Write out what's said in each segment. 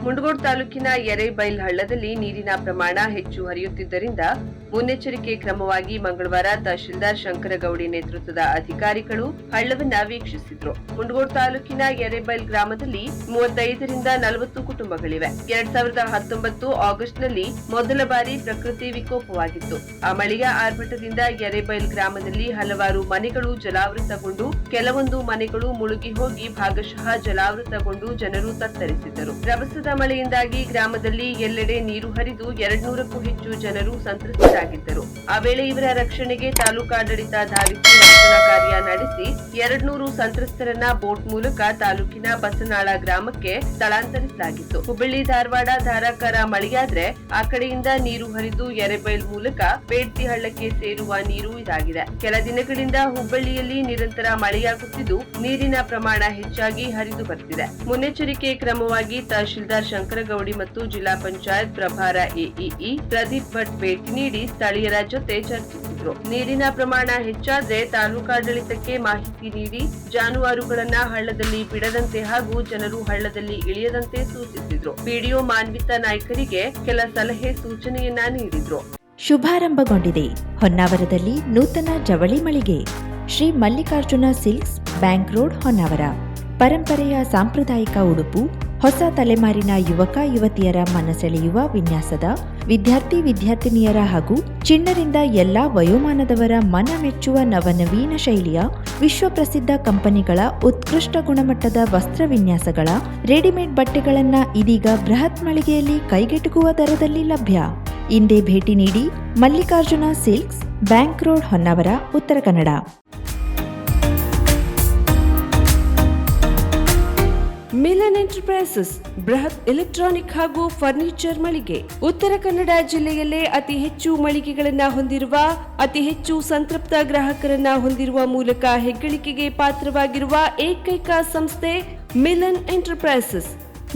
ಮುಂಡಗೋಡ ತಾಲೂಕಿನ ಎರೇಬೈಲ್ ಹಳ್ಳದಲ್ಲಿ ನೀರಿನ ಪ್ರಮಾಣ ಹೆಚ್ಚು ಹರಿಯುತ್ತಿದ್ದರಿಂದ ಮುನ್ನೆಚ್ಚರಿಕೆ ಕ್ರಮವಾಗಿ ಮಂಗಳವಾರ ತಹಶೀಲ್ದಾರ್ ಶಂಕರಗೌಡಿ ನೇತೃತ್ವದ ಅಧಿಕಾರಿಗಳು ಹಳ್ಳವನ್ನ ವೀಕ್ಷಿಸಿದ್ರು. ಮುಂಡಗೋಡ ತಾಲೂಕಿನ ಎರೇಬೈಲ್ ಗ್ರಾಮದಲ್ಲಿ 35ರಿಂದ 40 ಕುಟುಂಬಗಳಿವೆ. 2019 ಆಗಸ್ಟ್ನಲ್ಲಿ ಮೊದಲ ಬಾರಿ ಪ್ರಕೃತಿ ವಿಕೋಪವಾಗಿತ್ತು. ಆ ಮಳೆಯ ಆರ್ಭಟದಿಂದ ಎರೇಬೈಲ್ ಗ್ರಾಮದಲ್ಲಿ ಹಲವಾರು ಮನೆಗಳು ಜಲಾವೃತಗೊಂಡು ಕೆಲವೊಂದು ಮನೆಗಳು ಮುಳುಗಿ ಹೋಗಿ ಭಾಗಶಃ ಜಲಾವೃತಗೊಂಡು ಜನರು ತತ್ತರಿಸಿದ್ದರು. ರಭಸದ ಮಳೆಯಿಂದಾಗಿ ಗ್ರಾಮದಲ್ಲಿ ಎಲ್ಲೆಡೆ ನೀರು ಹರಿದು 200ಕ್ಕೂ ಹೆಚ್ಚು ಜನರು ಸಂತ್ರಸ್ತರಾಗಿದ್ದರು. ಆ ವೇಳೆ ಇವರ ರಕ್ಷಣೆಗೆ ತಾಲೂಕಾಡಳಿತ ಧಾವಿಸಿ ರಕ್ಷಣಾ ಕಾರ್ಯ ನಡೆಸಿ 200 ಸಂತ್ರಸ್ತರನ್ನ ಬೋಟ್ ಮೂಲಕ ತಾಲೂಕಿನ ಬಸನಾಳ ಗ್ರಾಮಕ್ಕೆ ಸ್ಥಳಾಂತರಿಸಲಾಗಿತ್ತು. ಹುಬ್ಬಳ್ಳಿ ಧಾರವಾಡ ಧಾರಾಕಾರ ಮಳೆಯಾದ್ರೆ ಆ ಕಡೆಯಿಂದ ನೀರು ಹರಿದು ಎರೇಬೈಲ್ ಮೂಲಕ ಬೇಡ್ತಿ ಹಳ್ಳಕ್ಕೆ ಸೇರುವ ನೀರು ಇದಾಗಿದೆ. ಕೆಲ ದಿನಗಳಿಂದ ಹುಬ್ಬಳ್ಳಿಯಲ್ಲಿ ನಿರಂತರ ಮಳೆಯಾಗುತ್ತಿದ್ದು ನೀರಿನ ಪ್ರಮಾಣ ಹೆಚ್ಚಾಗಿ ಹರಿದು ಬರ್ತಿದೆ. ಮುನ್ನೆಚ್ಚರಿಕೆ ಕ್ರಮವಾಗಿ ತಹಶೀಲ್ದಾರ್ ಶಂಕರಗೌಡಿ ಮತ್ತು ಜಿಲ್ಲಾ ಪಂಚಾಯತ್ ಪ್ರಭಾರ ಎಇಇ ಪ್ರದೀಪ್ ಭಟ್ ಭೇಟಿ ನೀಡಿ ಸ್ಥಳೀಯರ ಜೊತೆ ಚರ್ಚಿಸಿದ್ರು. ನೀರಿನ ಪ್ರಮಾಣ ಹೆಚ್ಚಾದ್ರೆ ತಾಲೂಕಾಡಳಿತಕ್ಕೆ ಮಾಹಿತಿ ನೀಡಿ ಜಾನುವಾರುಗಳನ್ನ ಹಳ್ಳದಲ್ಲಿ ಬಿಡದಂತೆ ಹಾಗೂ ಜನರು ಹಳ್ಳದಲ್ಲಿ ಇಳಿಯದಂತೆ ಸೂಚಿಸಿದ್ರು. ಪಿಡಿಒ ಮಾನ್ವಿತಾ ನಾಯ್ಕರಿಗೆ ಕೆಲ ಸಲಹೆ ಸೂಚನೆಯನ್ನ ನೀಡಿದ್ರು. ಶುಭಾರಂಭಗೊಂಡಿದೆ ಹೊನ್ನಾವರದಲ್ಲಿ ನೂತನ ಜವಳಿ ಮಳಿಗೆ Shri Mallikarjuna silks, bank road, Honnavar. ಪರಂಪರೆಯ ಸಾಂಪ್ರದಾಯಿಕ ಉಡುಪು, ಹೊಸ ತಲೆಮಾರಿನ ಯುವಕ ಯುವತಿಯರ ಮನಸೆಳೆಯುವ ವಿನ್ಯಾಸದ ವಿದ್ಯಾರ್ಥಿನಿಯರ ಹಾಗೂ ಚಿಣ್ಣರಿಂದ ಎಲ್ಲಾ ವಯೋಮಾನದವರ ಮನ ಮೆಚ್ಚುವ ನವನವೀನ ಶೈಲಿಯ ವಿಶ್ವಪ್ರಸಿದ್ಧ ಕಂಪನಿಗಳ ಉತ್ಕೃಷ್ಟ ಗುಣಮಟ್ಟದ ವಸ್ತ್ರ ವಿನ್ಯಾಸಗಳ ರೆಡಿಮೇಡ್ ಬಟ್ಟೆಗಳನ್ನ ಇದೀಗ ಬೃಹತ್ ಮಳಿಗೆಯಲ್ಲಿ ಕೈಗೆಟುಕುವ ದರದಲ್ಲಿ ಲಭ್ಯ. ಇಂದೇ ಭೇಟಿ ನೀಡಿ Mallikarjuna silks, bank road, Honnavar, Uttara Kannada. Milan enterprises ಬೃಹತ್ ಎಲೆಕ್ಟ್ರಾನಿಕ್ ಹಾಗೂ ಫರ್ನಿಚರ್ ಮಳಿಗೆ. ಉತ್ತರ ಕನ್ನಡ ಜಿಲ್ಲೆಯಲ್ಲೇ ಅತಿ ಹೆಚ್ಚು ಮಳಿಗೆಗಳನ್ನ ಹೊಂದಿರುವ, ಅತಿ ಹೆಚ್ಚು ಸಂತೃಪ್ತ ಗ್ರಾಹಕರನ್ನ ಹೊಂದಿರುವ ಮೂಲಕ ಹೆಗ್ಗಳಿಕೆಗೆ ಪಾತ್ರವಾಗಿರುವ ಏಕೈಕ ಸಂಸ್ಥೆ ಮಿಲನ್ ಎಂಟರ್ಪ್ರೈಸಸ್.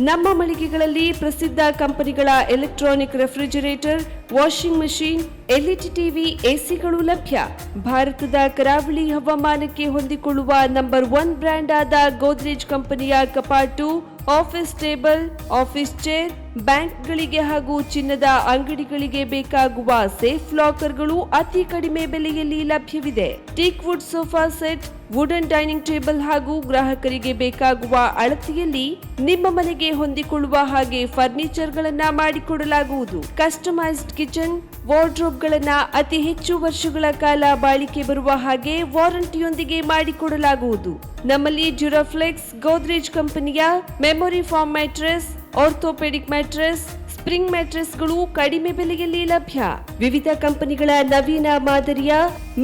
ನಮ್ಮ ಮಳಿಗೆಗಳಲ್ಲಿ ಪ್ರಸಿದ್ಧ ಕಂಪನಿಗಳ electronic refrigerator, washing machine, LED TV, ಎಸಿಗಳು ಲಭ್ಯ. ಭಾರತದ ಕರಾವಳಿ ಹವಾಮಾನಕ್ಕೆ ಹೊಂದಿಕೊಳ್ಳುವ ನಂಬರ್ 1 ಬ್ರ್ಯಾಂಡ್ ಆದ ಗೋದ್ರೇಜ್ ಕಂಪನಿಯ ಕಪಾಟು, ಆಫೀಸ್ ಟೇಬಲ್, ಆಫೀಸ್ ಚೇರ್, ಬ್ಯಾಂಕ್ಗಳಿಗೆ ಹಾಗೂ ಚಿನ್ನದ ಅಂಗಡಿಗಳಿಗೆ ಬೇಕಾಗುವ ಸೇಫ್ ಲಾಕರ್ಗಳು ಅತಿ ಕಡಿಮೆ ಬೆಲೆಯಲ್ಲಿ ಲಭ್ಯವಿದೆ. Teak wood sofa set, wooden dining table ಹಾಗೂ ಗ್ರಾಹಕರಿಗೆ ಬೇಕಾಗುವ ಅಳತೆಯಲ್ಲಿ ನಿಮ್ಮ ಮನೆಗೆ ಹೊಂದಿಕೊಳ್ಳುವ ಹಾಗೆ ಫರ್ನಿಚರ್ ಗಳನ್ನ ಮಾಡಿಕೊಡಲಾಗುವುದು. ಕಸ್ಟಮೈಸ್ಡ್ ಕಿಚನ್, ವಾರ್ಡ್ರೋಬ್ ಗಳನ್ನ ಅತಿ ಹೆಚ್ಚು ವರ್ಷಗಳ ಕಾಲ ಬಾಳಿಕೆ ಬರುವ ಹಾಗೆ ವಾರಂಟಿಯೊಂದಿಗೆ ಮಾಡಿಕೊಡಲಾಗುವುದು. ನಮ್ಮಲ್ಲಿ ಡ್ಯೂರಾಫ್ಲೆಕ್ಸ್, ಗೋದ್ರೇಜ್ ಕಂಪನಿಯ memory foam mattress, orthopaedic mattress, spring ಮ್ಯಾಟ್ರೆಸ್ಗಳು ಕಡಿಮೆ ಬೆಲೆಯಲ್ಲಿ ಲಭ್ಯ. ವಿವಿಧ ಕಂಪನಿಗಳ ನವೀನ ಮಾದರಿಯ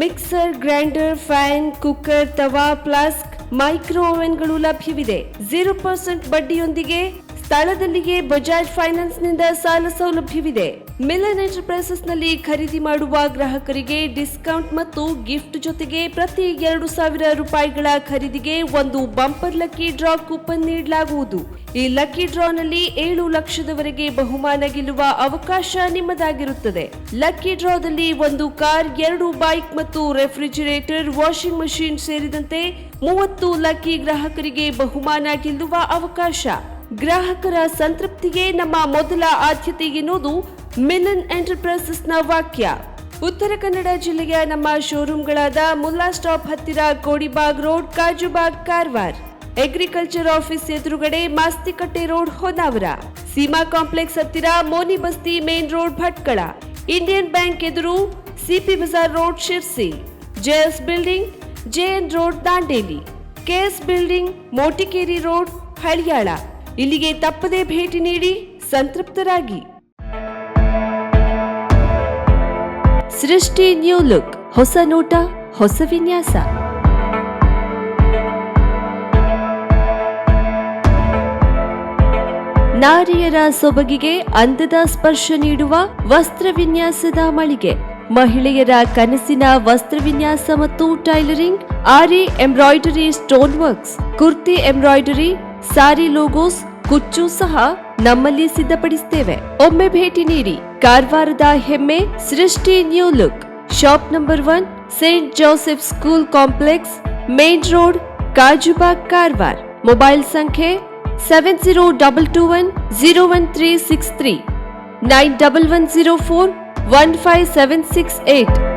ಮಿಕ್ಸರ್, ಗ್ರೈಂಡರ್, ಫ್ಯಾನ್, ಕುಕ್ಕರ್, ತವಾ, ಫ್ಲಾಸ್ಕ್, ಮೈಕ್ರೋ ಓವೆನ್ಗಳು ಲಭ್ಯವಿದೆ. 0% ಬಡ್ಡಿಯೊಂದಿಗೆ ಸ್ಥಳದಲ್ಲಿಯೇ ಬಜಾಜ್ ಫೈನಾನ್ಸ್ ನಿಂದ ಸಾಲ ಸೌಲಭ್ಯವಿದೆ. ಮಿಲನ್ ಎಂಟರ್ಪ್ರೈಸಸ್ ನಲ್ಲಿ ಖರೀದಿ ಮಾಡುವ ಗ್ರಾಹಕರಿಗೆ ಡಿಸ್ಕೌಂಟ್ ಮತ್ತು ಗಿಫ್ಟ್ ಜೊತೆಗೆ ಪ್ರತಿ 2,000 ರೂಪಾಯಿಗಳ ಖರೀದಿಗೆ ಒಂದು ಬಂಪರ್ ಲಕ್ಕಿ ಡ್ರಾ ಕೂಪನ್ ನೀಡಲಾಗುವುದು. ಈ ಲಕ್ಕಿ ಡ್ರಾನಲ್ಲಿ 7 ಲಕ್ಷದವರೆಗೆ ಬಹುಮಾನ ಗೆಲ್ಲುವ ಅವಕಾಶ ನಿಮ್ಮದಾಗಿರುತ್ತದೆ. ಲಕ್ಕಿ ಡ್ರಾದಲ್ಲಿ 1 ಕಾರ್, 2 ಬೈಕ್ ಮತ್ತು ರೆಫ್ರಿಜರೇಟರ್, ವಾಷಿಂಗ್ ಮಷೀನ್ ಸೇರಿದಂತೆ 30 ಲಕ್ಕಿ ಗ್ರಾಹಕರಿಗೆ ಬಹುಮಾನ ಗೆಲ್ಲುವ ಅವಕಾಶ. ಗ್ರಾಹಕರ ಸಂತೃಪ್ತಿಗೆ ನಮ್ಮ ಮೊದಲ ಆದ್ಯತೆ ಎನ್ನುವುದು ಮಿಲನ್ ಎಂಟರ್ಪ್ರೈಸಸ್ ನ ವಾಕ್ಯ. ಉತ್ತರ ಕನ್ನಡ ಜಿಲ್ಲೆಯ ನಮ್ಮ ಶೋರೂಮ್ಗಳಾದ ಮುಲ್ಲಾ ಸ್ಟಾಪ್ ಹತ್ತಿರ Kodibag road, Kajubag, Karwar. Agriculture office ಎದುರುಗಡೆ ಮಾಸ್ತಿಕಟ್ಟೆ ರೋಡ್, ಹೊನ್ನಾವರ. ಸೀಮಾ ಕಾಂಪ್ಲೆಕ್ಸ್ ಹತ್ತಿರ Moni Basti main road, Bhatkal. Indian bank ಎದುರು CP Bazar road, Sirsi. JS building, JN road, Dandeli. KS building, Motikeri road, Haliyal. ಇಲ್ಲಿಗೆ ತಪ್ಪದೇ ಭೇಟಿ ನೀಡಿ ಸಂತೃಪ್ತರಾಗಿ. ಸೃಷ್ಟಿ ನ್ಯೂ ಲುಕ್, ಹೊಸ ನೋಟ, ಹೊಸ ವಿನ್ಯಾಸ. ನಾರಿಯರ ಸೊಬಗಿಗೆ ಅಂದದ ಸ್ಪರ್ಶ ನೀಡುವ ವಸ್ತ್ರ ವಿನ್ಯಾಸದ ಮಳಿಗೆ. ಮಹಿಳೆಯರ ಕನಸಿನ ವಸ್ತ್ರ ವಿನ್ಯಾಸ ಮತ್ತು tailoring, aari embroidery, stone works, kurti embroidery, sari logos, ಕುಚ್ಚು ಸಹ ನಮ್ಮಲ್ಲಿ ಸಿದ್ಧಪಡಿಸುತ್ತೇವೆ. ಒಮ್ಮೆ ಭೇಟಿ ನೀಡಿ. ಕಾರವಾರದ ಹೆಮ್ಮೆ ಸೃಷ್ಟಿ new look. Shop number 1, Saint Joseph school complex, main road, Kajubag, Karwar. Mobile ಸಂಖ್ಯೆ 702121 01363 9110415768.